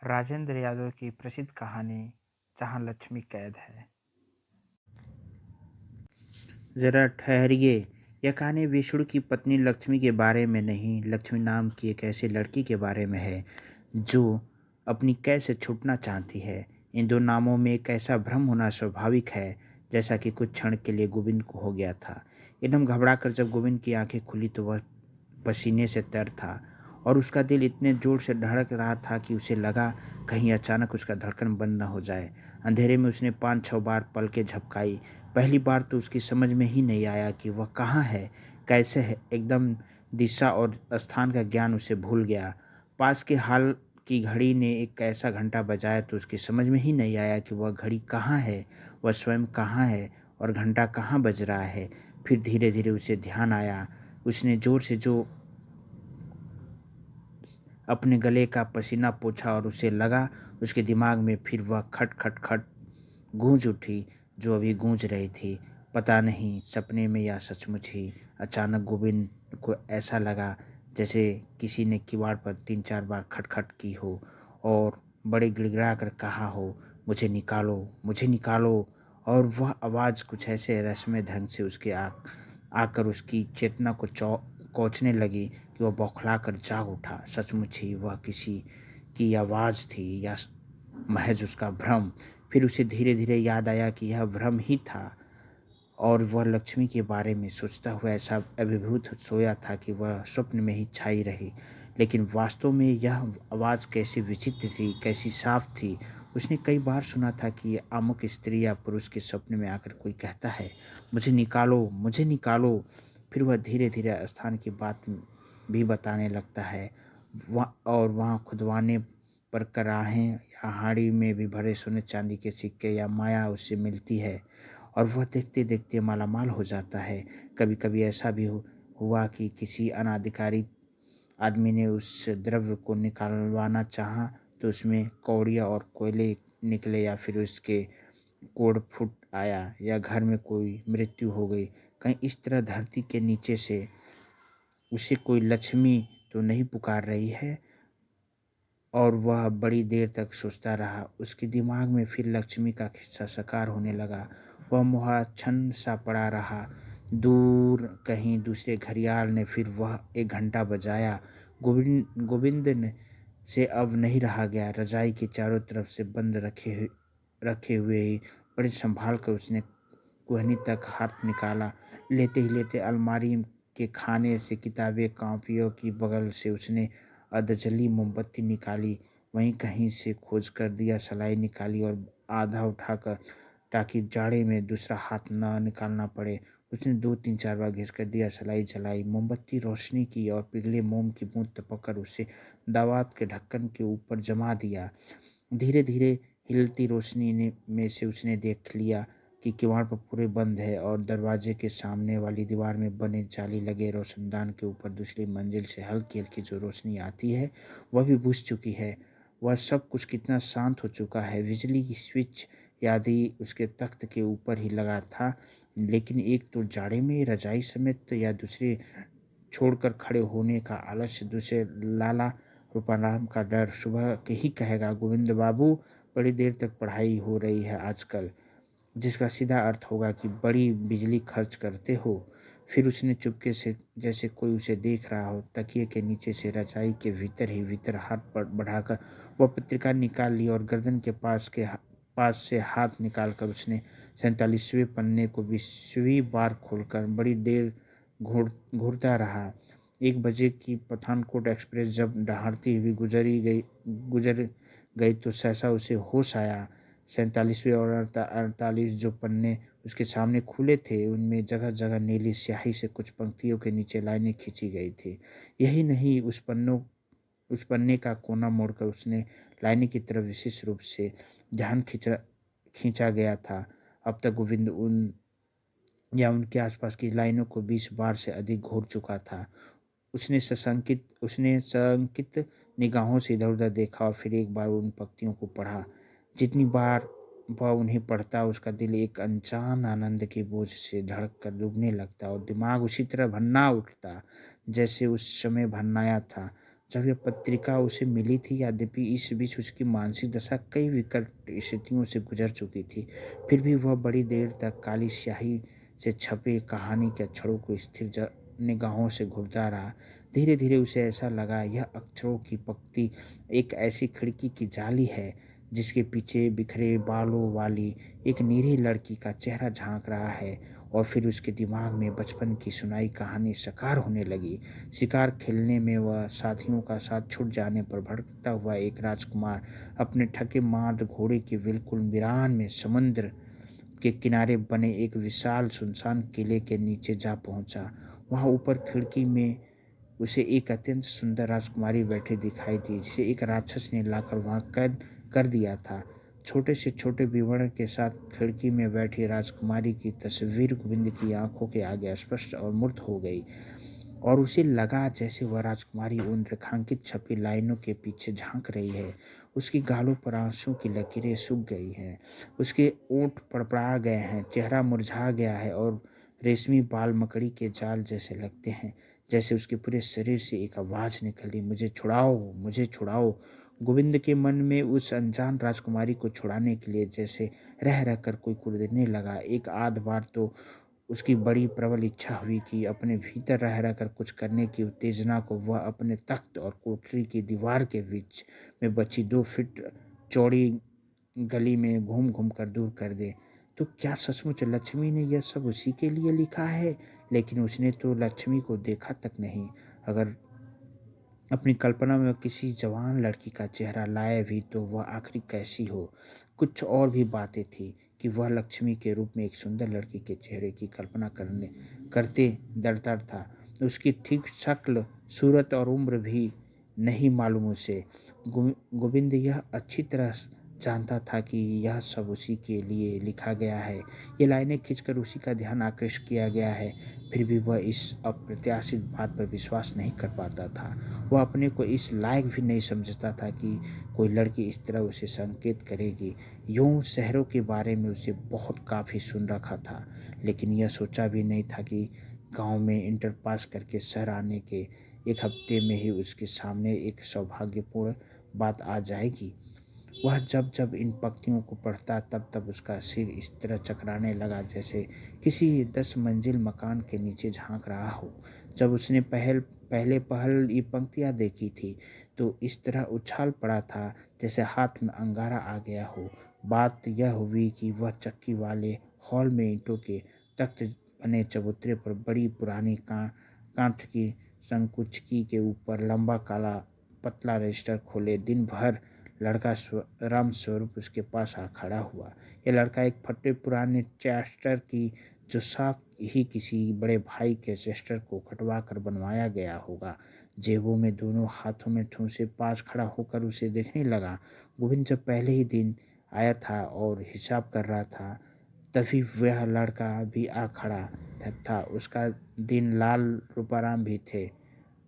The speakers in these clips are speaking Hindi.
राजेंद्र यादव की प्रसिद्ध कहानी जहाँ लक्ष्मी कैद है। जरा ठहरिए। यह कहानी विष्णु की पत्नी लक्ष्मी के बारे में नहीं, लक्ष्मी नाम की एक ऐसी लड़की के बारे में है जो अपनी कैद से छूटना चाहती है। इन दो नामों में एक ऐसा भ्रम होना स्वाभाविक है, जैसा कि कुछ क्षण के लिए गोविंद को हो गया था। एकदम घबराकर जब गोविंद की आंखें खुली तो वह पसीने से तर था और उसका दिल इतने जोर से धड़क रहा था कि उसे लगा कहीं अचानक उसका धड़कन बंद न हो जाए। अंधेरे में उसने 5-6 बार पलकें झपकाई। पहली बार तो उसकी समझ में ही नहीं आया कि वह कहाँ है, कैसे है। एकदम दिशा और स्थान का ज्ञान उसे भूल गया। पास के हाल की घड़ी ने एक ऐसा घंटा बजाया तो उसकी समझ में ही नहीं आया कि वह घड़ी कहाँ है, वह स्वयं कहाँ है और घंटा कहाँ बज रहा है। फिर धीरे धीरे उसे ध्यान आया। उसने जोर से जो अपने गले का पसीना पोंछा और उसे लगा उसके दिमाग में फिर वह खट खट खट गूंज उठी जो अभी गूंज रही थी। पता नहीं सपने में या सचमुच ही। अचानक गोविंद को ऐसा लगा जैसे किसी ने किवाड़ पर 3-4 बार खटखट की हो और बड़े गिड़गिड़ा कर कहा हो, मुझे निकालो, मुझे निकालो। और वह आवाज़ कुछ ऐसे रहस्यमय ढंग से उसके आकर उसकी चेतना को कोचने लगी कि वह बौखला कर जाग उठा। सचमुच ही वह किसी की आवाज़ थी या महज उसका भ्रम। फिर उसे धीरे धीरे याद आया कि यह भ्रम ही था और वह लक्ष्मी के बारे में सोचता हुआ ऐसा अभिभूत सोया था कि वह स्वप्न में ही छाई रही। लेकिन वास्तव में यह आवाज़ कैसी विचित्र थी, कैसी साफ थी। उसने कई बार सुना था कि आमुक स्त्री या पुरुष के सपने में आकर कोई कहता है, मुझे निकालो, मुझे निकालो। फिर वह धीरे धीरे स्थान की बात भी बताने लगता है। और वहाँ खुदवाने पर कराहें या हाड़ी में भी भरे सोने चांदी के सिक्के या माया उससे मिलती है और वह देखते देखते मालामाल हो जाता है। कभी कभी ऐसा भी हुआ कि किसी अनाधिकारी आदमी ने उस द्रव्य को निकालवाना चाहा तो उसमें कौड़िया और कोयले निकले या फिर उसके कोड़ फूट आया या घर में कोई मृत्यु हो गई। कहीं इस तरह धरती के नीचे से उसे कोई लक्ष्मी तो नहीं पुकार रही है। और वह बड़ी देर तक सोचता रहा। उसके दिमाग में फिर लक्ष्मी का किस्सा साकार होने लगा। वह मोहाच्छन्न सा पड़ा रहा। दूर कहीं दूसरे घड़ियाल ने फिर वह एक घंटा बजाया। गोविंद ने से अब नहीं रहा गया। रजाई के चारों तरफ से बंद रखे हुए ही बड़े संभाल कर उसने कुहनी तक हाथ निकाला। लेते ही लेते अलमारी के खाने से किताबें कॉपियों की बगल से उसने अधजली मोमबत्ती निकाली। वहीं कहीं से खोज कर दिया सलाई निकाली और आधा उठाकर ताकि जाड़े में दूसरा हाथ न निकालना पड़े। उसने 2-3-4 बार घिसकर दिया सलाई जलाई, मोमबत्ती रोशनी की और पिघले मोम की बूंद टपक कर उसे दावत के ढक्कन के ऊपर जमा दिया। धीरे धीरे हिलती रोशनी में से उसने देख लिया कि किवाड़ पर पूरे बंद है और दरवाजे के सामने वाली दीवार में बने जाली लगे रोशनदान के ऊपर दूसरी मंजिल से हल्की हल्की जो रोशनी आती है वह भी बुझ चुकी है। वह सब कुछ कितना शांत हो चुका है। बिजली की स्विच आदि उसके तख्त के ऊपर ही लगा था, लेकिन एक तो जाड़े में रजाई समेत या दूसरे छोड़कर खड़े होने का आलस्य, दूसरे लाला रूपाराम का डर। सुबह के ही कहेगा, गोविंद बाबू बड़ी देर तक पढ़ाई हो रही है आजकल, जिसका सीधा अर्थ होगा कि बड़ी बिजली खर्च करते हो। फिर उसने चुपके से, जैसे कोई उसे देख रहा हो, तकिए के नीचे से रजाई के भीतर ही भीतर हाथ पर बढ़ाकर वह पत्रिका निकाल ली और गर्दन के पास से हाथ निकालकर उसने 47वें पन्ने को 20वीं बार खोलकर बड़ी देर घूरता रहा। 1 बजे की पठानकोट एक्सप्रेस जब दहाड़ती हुई गुजर गई तो सहसा उसे होश आया। 47वें और 48 जो पन्ने उसके सामने खुले थे उनमें जगह जगह नीली स्याही से कुछ पंक्तियों के नीचे लाइनें खींची गई थी। यही नहीं, उस पन्ने का कोना मोड़कर उसने लाइनें की तरफ विशेष रूप से ध्यान खींचा गया था। अब तक गोविंद उन या उनके आसपास की लाइनों को 20 बार से अधिक घूर चुका था। उसने संकित निगाहों से इधर उधर देखा और फिर एक बार उन पंक्तियों को पढ़ा। जितनी बार वह उन्हें पढ़ता उसका दिल एक अनजान आनंद के बोझ से धड़क कर डूबने लगता और दिमाग उसी तरह भन्ना उठता जैसे उस समय भन्नाया था। जब यह पत्रिका उसे मिली थी, यद्यपि इस बीच उसकी मानसिक दशा कई विकट स्थितियों से गुजर चुकी थी, फिर भी वह बड़ी देर तक काली स्याही से छपे कहानी के अक्षरों को स्थिर निगाहों से घूरता रहा। धीरे धीरे उसे ऐसा लगा, यह अक्षरों की पंक्ति एक ऐसी खिड़की की जाली है जिसके पीछे बिखरे बालों वाली एक नीली लड़की का चेहरा झांक रहा है। और फिर उसके दिमाग में बचपन की सुनाई कहानी साकार होने लगी। शिकार खेलने में वह साथियों का साथ छूट जाने पर भटकता हुआ एक राजकुमार अपने थके मार्द घोड़े के बिल्कुल वीरान में समुद्र के किनारे बने एक विशाल सुनसान किले के नीचे जा पहुंचा। वहां ऊपर खिड़की में उसे एक अत्यंत सुंदर राजकुमारी बैठी दिखाई दी, जिसे एक राक्षस ने लाकर वहां कैद कर दिया था। छोटे से छोटे विवरण के साथ खिड़की में बैठी राजकुमारी की तस्वीर गोविंद की आंखों के आगे स्पष्ट और मूर्त हो गई, और उसे लगा जैसे वह राजकुमारी उन रेखांकित छपी लाइनों के पीछे झांक रही है। उसकी गालों पर आंसू की लकीरें सूख गई हैं, उसके ओंठ पड़पड़ा गए हैं, चेहरा मुरझा गया है, और रेशमी बाल मकड़ी के जाल जैसे लगते हैं। जैसे उसके पूरे शरीर से एक आवाज निकली, मुझे छुड़ाओ, मुझे छुड़ाओ। गोविंद के मन में उस अनजान राजकुमारी को छुड़ाने के लिए जैसे रह रहकर कोई कूदने लगा। एक आध बार तो उसकी बड़ी प्रबल इच्छा हुई कि अपने भीतर रह रहकर कुछ करने की उत्तेजना को वह अपने तख्त और कोठरी की दीवार के बीच में बची 2 फीट चौड़ी गली में घूम घूम कर दूर कर दे। तो क्या सचमुच लक्ष्मी ने यह सब उसी के लिए लिखा है? लेकिन उसने तो लक्ष्मी को देखा तक नहीं। अगर अपनी कल्पना में किसी जवान लड़की का चेहरा लाए भी तो वह आखिर कैसी हो। कुछ और भी बातें थी कि वह लक्ष्मी के रूप में एक सुंदर लड़की के चेहरे की कल्पना करते डरता था। उसकी ठीक शक्ल, सूरत और उम्र भी नहीं मालूम उसे। गोविंद यह अच्छी तरह जानता था कि यह सब उसी के लिए लिखा गया है, ये लाइनें खींचकर उसी का ध्यान आकृष्ट किया गया है। फिर भी वह इस अप्रत्याशित बात पर विश्वास नहीं कर पाता था। वह अपने को इस लायक भी नहीं समझता था कि कोई लड़की इस तरह उसे संकेत करेगी। यूं शहरों के बारे में उसे बहुत काफ़ी सुन रखा था, लेकिन यह सोचा भी नहीं था कि गांव में इंटर पास करके शहर आने के एक हफ्ते में ही उसके सामने एक सौभाग्यपूर्ण बात आ जाएगी। वह जब जब इन पंक्तियों को पढ़ता तब तब उसका सिर इस तरह चकराने लगा जैसे किसी 10 मंजिल मकान के नीचे झांक रहा हो। जब उसने पहले पहल ये पंक्तियां देखी थी तो इस तरह उछाल पड़ा था जैसे हाथ में अंगारा आ गया हो। बात यह हुई कि वह चक्की वाले हॉल में ईंटों के तख्त बने चबूतरे पर बड़ी पुरानी कांच की संकुचकी के ऊपर लंबा काला पतला रजिस्टर खोले दिन भर लड़का राम स्वरूप उसके पास आ खड़ा हुआ। यह लड़का एक फटे पुराने चेस्टर की, जो साफ ही किसी बड़े भाई के चेस्टर को कटवा कर बनवाया गया होगा। जेबों में दोनों हाथों में ठूंसे पास खड़ा होकर उसे देखने लगा। गोविंद जब पहले ही दिन आया था और हिसाब कर रहा था, तभी वह लड़का भी आ खड़ा था। उसका दिन लाल रूपाराम भी थे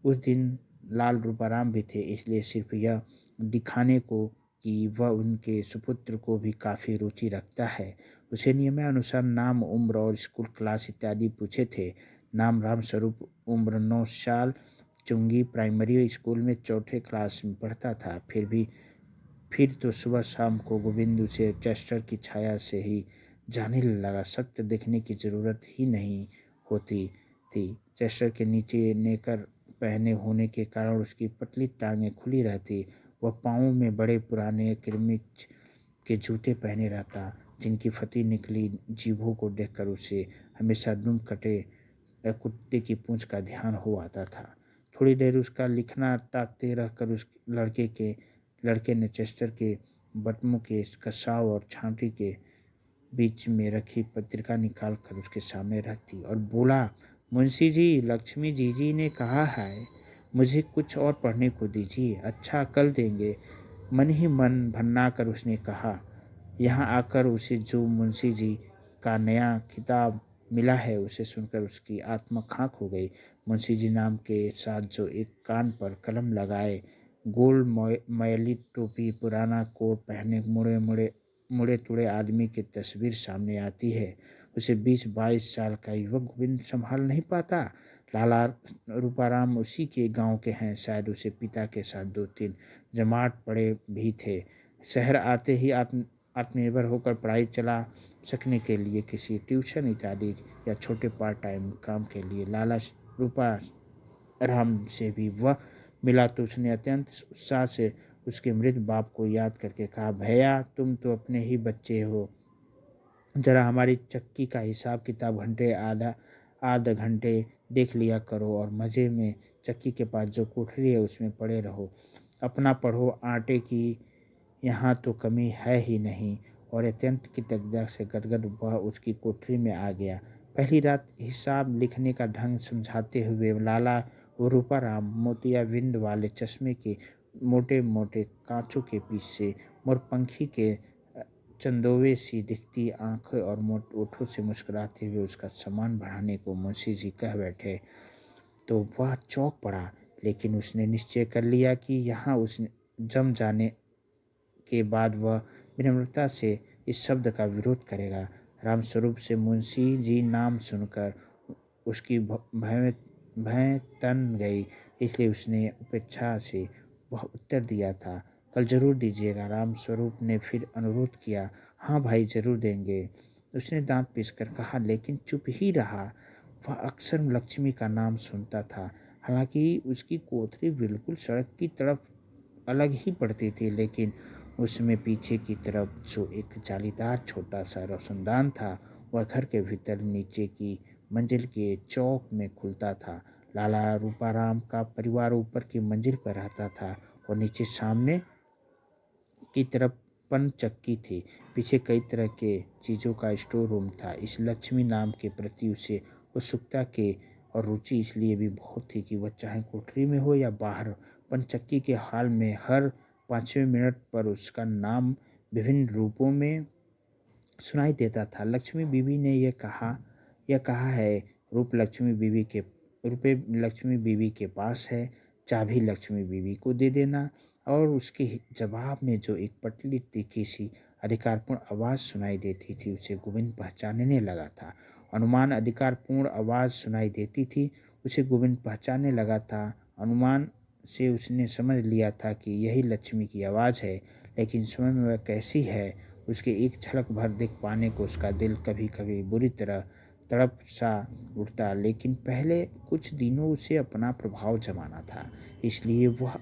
उस दिन लाल रूपाराम भी थे, इसलिए सिर्फ यह दिखाने को कि वह उनके सुपुत्र को भी काफ़ी रुचि रखता है, उसे नियमानुसार नाम, उम्र और स्कूल क्लास इत्यादि पूछे थे। नाम रामस्वरूप, उम्र 9 साल, चुंगी प्राइमरी स्कूल में चौथे क्लास में पढ़ता था। फिर तो सुबह शाम को गोविंद उसे चेस्टर की छाया से ही जाने लगा। सख्त देखने की जरूरत ही नहीं होती थी। चेस्टर के नीचे नेकर पहने होने के कारण उसकी पतली टांगें खुली रहती। वह पाँवों में बड़े पुराने किरमिच के जूते पहने रहता, जिनकी फटी निकली जीभों को देखकर उसे हमेशा दुम कटे कुत्ते की पूंछ का ध्यान हो आता था। थोड़ी देर उसका लिखना ताकते रहकर उस लड़के ने चेस्टर के बटमों के कसाव और छांटी के बीच में रखी पत्रिका निकाल कर उसके सामने रख दी और बोला, मुंशी जी, लक्ष्मी जीजी ने कहा है मुझे कुछ और पढ़ने को दीजिए, अच्छा कल देंगे। मन ही मन भन्ना कर उसने कहा। यहाँ आकर उसे जो मुंशी जी का नया खिताब मिला है उसे सुनकर उसकी आत्मा खाक हो गई। मुंशी जी नाम के साथ जो एक कान पर कलम लगाए, गोल मैली टोपी, पुराना कोट पहने मुड़े तुड़े आदमी की तस्वीर सामने आती है, उसे 20-22 साल का युवक गोविंद संभाल नहीं पाता। लाला रूपाराम उसी के गांव के हैं, शायद उसे पिता के साथ 2-3 जमात पड़े भी थे। शहर आते ही आत्मनिर्भर होकर पढ़ाई चला सकने के लिए किसी ट्यूशन इत्यादि या छोटे पार्ट टाइम काम के लिए लाला रूपा राम से भी वह मिला तो उसने अत्यंत उत्साह से उसके मृत बाप को याद करके कहा, भैया तुम तो अपने ही बच्चे हो, जरा हमारी चक्की का हिसाब किताब आधा घंटे देख लिया करो और मज़े में चक्की के पास जो कोठरी है उसमें पड़े रहो। अपना पढ़ो, आटे की यहाँ तो कमी है ही नहीं। और अत्यंत कृतज्ञता से गदगद वह उसकी कोठरी में आ गया। पहली रात हिसाब लिखने का ढंग समझाते हुए लाला रूपाराम मोतियाबिंद वाले चश्मे के मोटे मोटे कांचों के पीछे मोरपंखी के चंदोवे सी दिखती आंखें और मोट ओठों से मुस्कुराते हुए उसका सम्मान बढ़ाने को मुंशी जी कह बैठे तो वह चौंक पड़ा, लेकिन उसने निश्चय कर लिया कि यहाँ उस जम जाने के बाद वह विनम्रता से इस शब्द का विरोध करेगा। रामस्वरूप से मुंशी जी नाम सुनकर उसकी भय तन गई, इसलिए उसने उपेक्षा से वह उत्तर दिया था, कल जरूर दीजिएगा। रामस्वरूप ने फिर अनुरोध किया, हाँ भाई जरूर देंगे। उसने दांत पीसकर कहा, लेकिन चुप ही रहा। वह अक्सर लक्ष्मी का नाम सुनता था, हालांकि उसकी कोठरी बिल्कुल सड़क की तरफ अलग ही पड़ती थी, लेकिन उसमें पीछे की तरफ जो एक जालीदार छोटा सा रोशनदान था वह घर के भीतर नीचे की मंजिल के चौक में खुलता था। लाला रूपाराम का परिवार ऊपर की मंजिल पर रहता था और नीचे सामने की तरफ पन चक्की थी। पीछे कई तरह के चीज़ों का स्टोर रूम था। इस लक्ष्मी नाम के प्रति उसे उत्सुकता के और रुचि इसलिए भी बहुत थी कि वह चाहे कोठरी में हो या बाहर, पनचक्की के हाल में हर 5वें मिनट पर उसका नाम विभिन्न रूपों में सुनाई देता था। लक्ष्मी बीवी ने यह कहा है, रुपए लक्ष्मी बीवी के पास है, चाबी लक्ष्मी बीवी को दे देना। और उसके जवाब में जो एक पतली तीखी सी अधिकारपूर्ण आवाज़ सुनाई देती थी उसे गोविंद पहचानने लगा था। अनुमान अधिकारपूर्ण आवाज़ सुनाई देती थी, उसे गोविंद पहचानने लगा था। अनुमान से उसने समझ लिया था कि यही लक्ष्मी की आवाज़ है, लेकिन समय में वह कैसी है उसके एक झलक भर देख पाने को उसका दिल कभी कभी बुरी तरह तड़प सा उठता। लेकिन पहले कुछ दिनों उसे अपना प्रभाव जमाना था, इसलिए वह